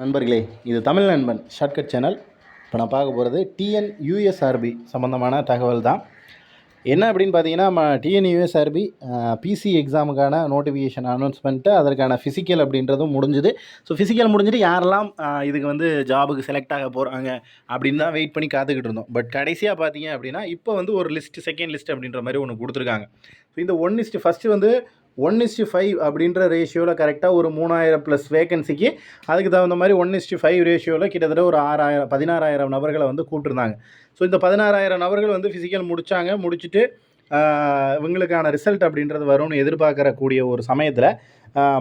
நண்பர்களே, இது தமிழ் நண்பன் ஷார்ட்கட் சேனல். இப்போ நான் பார்க்க போகிறது டிஎன்யூஎஸ்ஆர்பி சம்மந்தமான தகவல் தான். என்ன அப்படின்னு பார்த்தீங்கன்னா, நம்ம டிஎன்யூஎஸ்ஆர்பி பிசி எக்ஸாமுக்கான நோட்டிஃபிகேஷன் அனௌன்ஸ்மெண்ட்டு, அதற்கான ஃபிசிக்கல் அப்படின்றதும் முடிஞ்சுது. ஸோ ஃபிசிக்கல் முடிஞ்சுட்டு யாரெல்லாம் இதுக்கு வந்து ஜாபுக்கு செலக்ட் ஆக போகிறாங்க அப்படின்னு தான் வெயிட் பண்ணி காத்துக்கிட்டு இருந்தோம். பட் கடைசியாக பார்த்தீங்க அப்படின்னா, இப்போ வந்து ஒரு லிஸ்ட்டு, செகண்ட் லிஸ்ட் அப்படின்ற மாதிரி ஒன்று கொடுத்துருக்காங்க. ஸோ இந்த 1:1 ஃபஸ்ட்டு வந்து 1:5 அப்படின்ற ரேஷியோவில் கரெக்டாக ஒரு 3000 ப்ளஸ் வேகன்சிக்கு அதுக்கு தகுந்த மாதிரி 1:5 ரேஷியோவில் கிட்டத்தட்ட ஒரு 16,000 நபர்களை வந்து கூப்பிட்டுருந்தாங்க. ஸோ இந்த 16,000 நபர்கள் வந்து ஃபிசிக்கல் முடிச்சுட்டு இவங்களுக்கான ரிசல்ட் அப்படின்றது வரும்னு எதிர்பார்க்கக்கூடிய ஒரு சமயத்தில்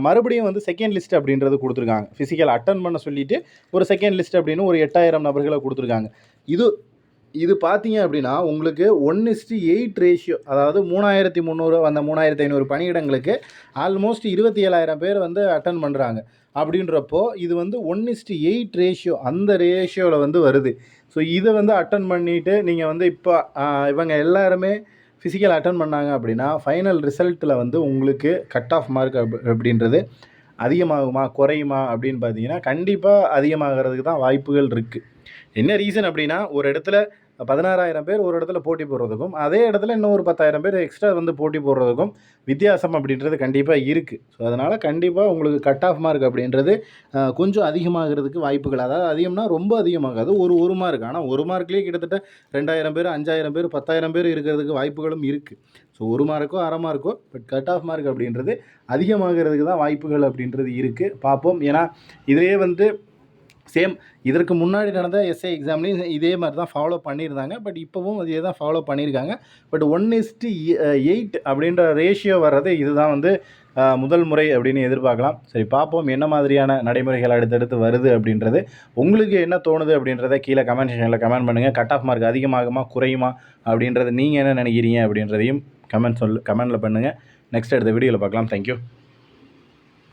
மறுபடியும் வந்து செகண்ட் லிஸ்ட் அப்படின்றது கொடுத்துருக்காங்க. ஃபிசிக்கல் அட்டன் பண்ண சொல்லிவிட்டு ஒரு செகண்ட் லிஸ்ட் அப்படின்னு ஒரு 8,000 நபர்களை கொடுத்துருக்காங்க. இது பார்த்தீங்க அப்படின்னா உங்களுக்கு 1:8 ரேஷியோ, அதாவது 3,300 அந்த 3,500 பணியிடங்களுக்கு ஆல்மோஸ்ட் 27,000 பேர் வந்து அட்டன் பண்ணுறாங்க. அப்படின்றப்போ இது வந்து 1:8 ரேஷியோ, அந்த ரேஷியோவில் வந்து வருது. ஸோ இதை வந்து அட்டன் பண்ணிவிட்டு நீங்கள் வந்து இப்போ இவங்க எல்லாருமே ஃபிசிக்கல் அட்டன் பண்ணாங்க அப்படின்னா ஃபைனல் ரிசல்ட்டில் வந்து உங்களுக்கு கட் ஆஃப் மார்க் அப்படின்றது அதிகமாகுமா குறையுமா அப்படின்னு பார்த்தீங்கன்னா கண்டிப்பாக அதிகமாகிறதுக்கு தான் வாய்ப்புகள் இருக்குது. என்ன ரீசன் அப்படின்னா, ஒரு இடத்துல 16,000 பேர் ஒரு இடத்துல போட்டி போடுறதுக்கும், அதே இடத்துல இன்னும் ஒரு 10,000 பேர் எக்ஸ்ட்ரா வந்து போட்டி போடுறதுக்கும் வித்தியாசம் அப்படின்றது கண்டிப்பாக இருக்குது. ஸோ அதனால் கண்டிப்பாக உங்களுக்கு கட் ஆஃப் மார்க் அப்படின்றது கொஞ்சம் அதிகமாகிறதுக்கு வாய்ப்புகள், அதாவது அதிகம்னா ரொம்ப அதிகமாகாது, ஒரு மார்க். ஆனால் ஒரு மார்க்லேயே கிட்டத்தட்ட 2,000 பேர், 5,000 பேர், 10,000 பேர் இருக்கிறதுக்கு வாய்ப்புகளும் இருக்குது. ஸோ ஒரு மார்க்கோ அரை Marco, but cut off mark அப்படின்றது அதிகமாகிறதுக்கு தான் வாய்ப்புகள் அப்படின்றது இருக்குது. பார்ப்போம். ஏன்னா இதிலே வந்து சேம் இதற்கு முன்னாடி நடந்த எஸ்ஐ எக்ஸாம்லேயும் இதே மாதிரி தான் ஃபாலோ பண்ணியிருந்தாங்க. பட் இப்போவும் இதே தான் ஃபாலோ பண்ணியிருக்காங்க. பட் 1:8 அப்படின்ற ரேஷியோ வர்றது இதுதான் வந்து முதல் முறை அப்படின்னு எதிர்பார்க்கலாம். சரி, பார்ப்போம் என்ன மாதிரியான நடைமுறைகள் அடுத்தடுத்து வருது அப்படின்றது. உங்களுக்கு என்ன தோணுது அப்படின்றத கீழே கமெண்ட் செக்ஷனில் கமெண்ட் பண்ணுங்கள். கட் ஆஃப் மார்க் அதிகமாகுமா குறையுமா அப்படின்றது நீங்கள் என்ன நினைக்கிறீங்க அப்படின்றதையும் கமெண்டில் பண்ணுங்கள். நெக்ஸ்ட் அடுத்த வீடியோவில் பார்க்கலாம். தேங்க்யூ.